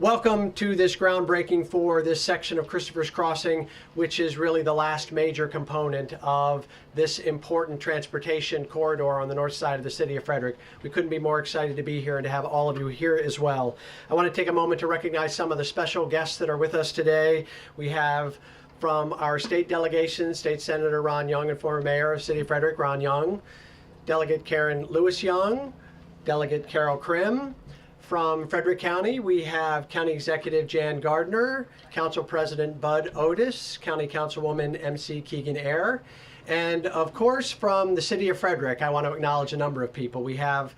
Welcome to this groundbreaking for this section of Christopher's Crossing, which is really the last major component of this important transportation corridor on the north side of the city of Frederick. We couldn't be more excited to be here and to have all of you here as well. I want to take a moment to recognize some of the special guests that are with us today. We have from our state delegation, State Senator Ron Young and former Mayor of the City of Frederick, Ron Young, Delegate Karen Lewis Young, Delegate Carol Krim. From Frederick County, we have County Executive Jan Gardner, Council President Bud Otis, County Councilwoman MC Keegan Eyre, and of course from the City of Frederick, I want to acknowledge a number of people. We have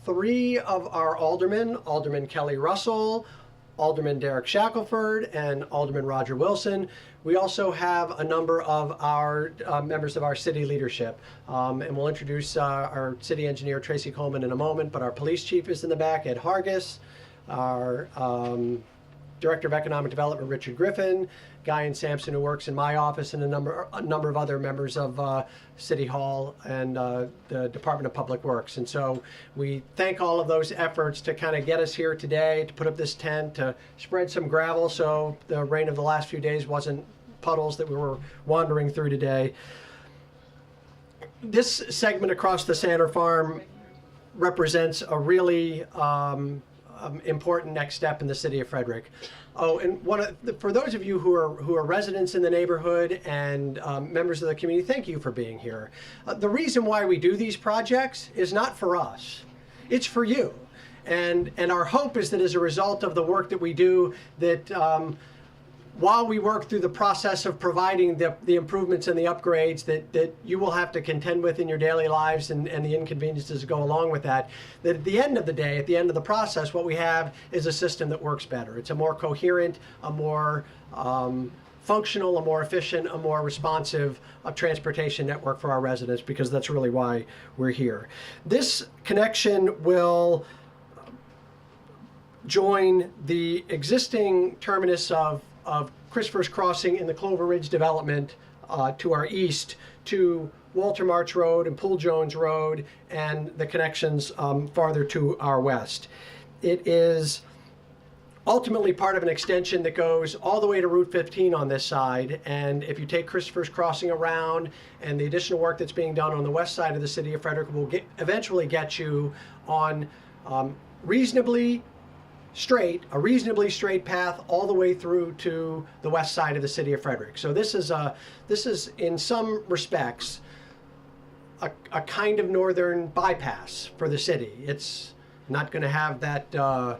three of our aldermen, Alderman Kelly Russell, Alderman Derek Shackelford, and Alderman Roger Wilson. We also have a number of our members of our city leadership. And we'll introduce our city engineer, Tracy Coleman, in a moment, but our police chief is in the back, Ed Hargis, our Director of Economic Development, Richard Griffin, Guy Sampson, who works in my office, and a number of other members of City Hall and the Department of Public Works. And so we thank all of those efforts to kind of get us here today, to put up this tent, to spread some gravel so the rain of the last few days wasn't puddles that we were wandering through today. This segment across the Sanner Farm represents a really important next step in the city of Frederick. Oh, and for those of you who are residents in the neighborhood and members of the community, thank you for being here. The reason why we do these projects is not for us, it's for you. And our hope is that as a result of the work that we do, that while we work through the process of providing the improvements and the upgrades that you will have to contend with in your daily lives and the inconveniences that go along with that at the end of the day, at the end of the process, what we have is a system that works better. It's a more coherent, a more functional, a more efficient, a more responsive transportation network for our residents, because that's really why we're here. This connection will join the existing terminus of Christopher's Crossing in the Clover Ridge development to our east, to Walter March Road and Poole Jones Road, and the connections farther to our west. It is ultimately part of an extension that goes all the way to Route 15 on this side, and if you take Christopher's Crossing around and the additional work that's being done on the west side of the city of Frederick will eventually get you on a reasonably straight path all the way through to the west side of the city of Frederick. So this is in some respects a kind of northern bypass for the city. It's not going to have that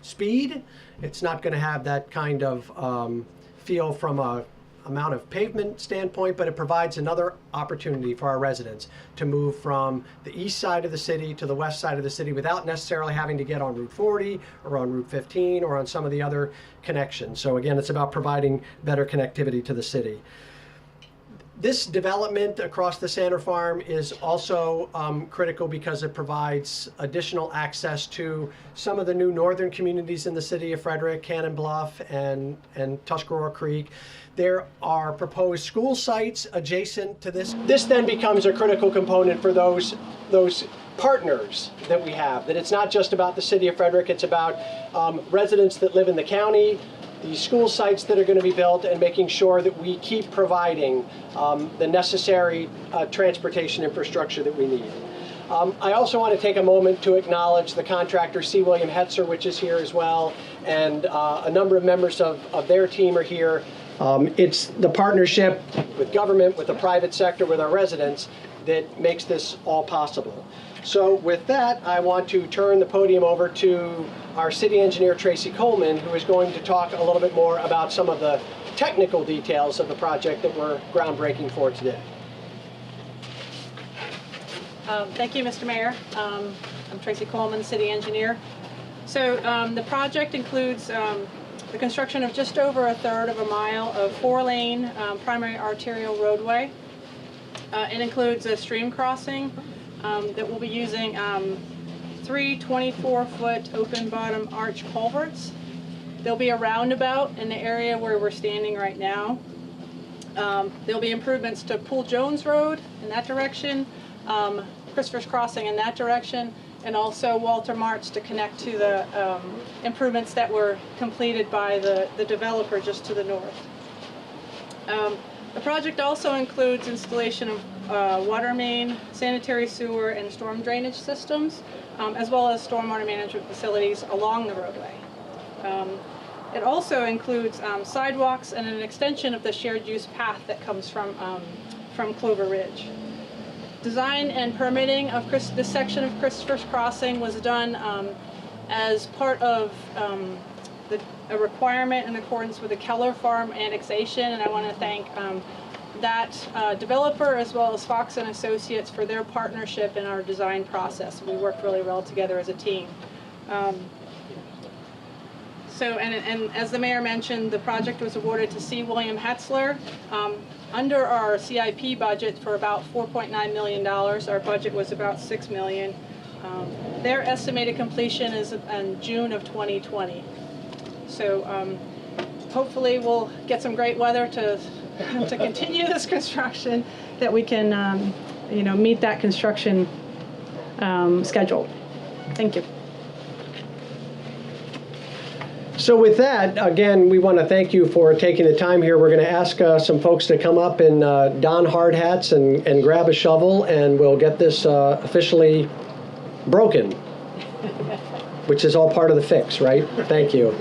speed. It's not going to have that kind of feel from a amount of pavement standpoint, but it provides another opportunity for our residents to move from the east side of the city to the west side of the city without necessarily having to get on Route 40 or on Route 15 or on some of the other connections. So again, it's about providing better connectivity to the city. This development across the Sanner Farm is also critical because it provides additional access to some of the new northern communities in the city of Frederick, Cannon Bluff and Tuscarora Creek. There are proposed school sites adjacent to this. This then becomes a critical component for those partners that we have, that it's not just about the city of Frederick, it's about residents that live in the county, the school sites that are going to be built, and making sure that we keep providing the necessary transportation infrastructure that we need. I also want to take a moment to acknowledge the contractor C. William Hetzer, which is here as well, and a number of members of their team are here. It's the partnership with government, with the private sector, with our residents that makes this all possible. So with that, I want to turn the podium over to our city engineer, Tracy Coleman, who is going to talk a little bit more about some of the technical details of the project that we're groundbreaking for today. Thank you, Mr. Mayor. I'm Tracy Coleman, city engineer. So the project includes the construction of just over 1/3 of a mile of 4-lane primary arterial roadway. It includes a stream crossing that will be using 3 24-foot open bottom arch culverts. There'll be a roundabout in the area where we're standing right now. There'll be improvements to Poole Jones Road in that direction, Christopher's Crossing in that direction, and also Walter Martz to connect to the improvements that were completed by the developer just to the north. The project also includes installation of water main, sanitary sewer, and storm drainage systems, as well as stormwater management facilities along the roadway. It also includes sidewalks and an extension of the shared use path that comes from Clover Ridge. Design and permitting of this section of Christopher's Crossing was done as part of a requirement in accordance with the Keller Farm annexation, and I want to thank that developer as well as Fox and Associates for their partnership in our design process. We worked really well together as a team. And as the mayor mentioned, the project was awarded to C. William Hetzler under our CIP budget for about $4.9 million. Our budget was about $6 million. Their estimated completion is in June of 2020. So hopefully we'll get some great weather to continue this construction, that we can meet that construction schedule. Thank you. So with that, again, we want to thank you for taking the time here. We're going to ask some folks to come up and don hard hats and grab a shovel, and we'll get this officially broken, which is all part of the fix, right? Thank you.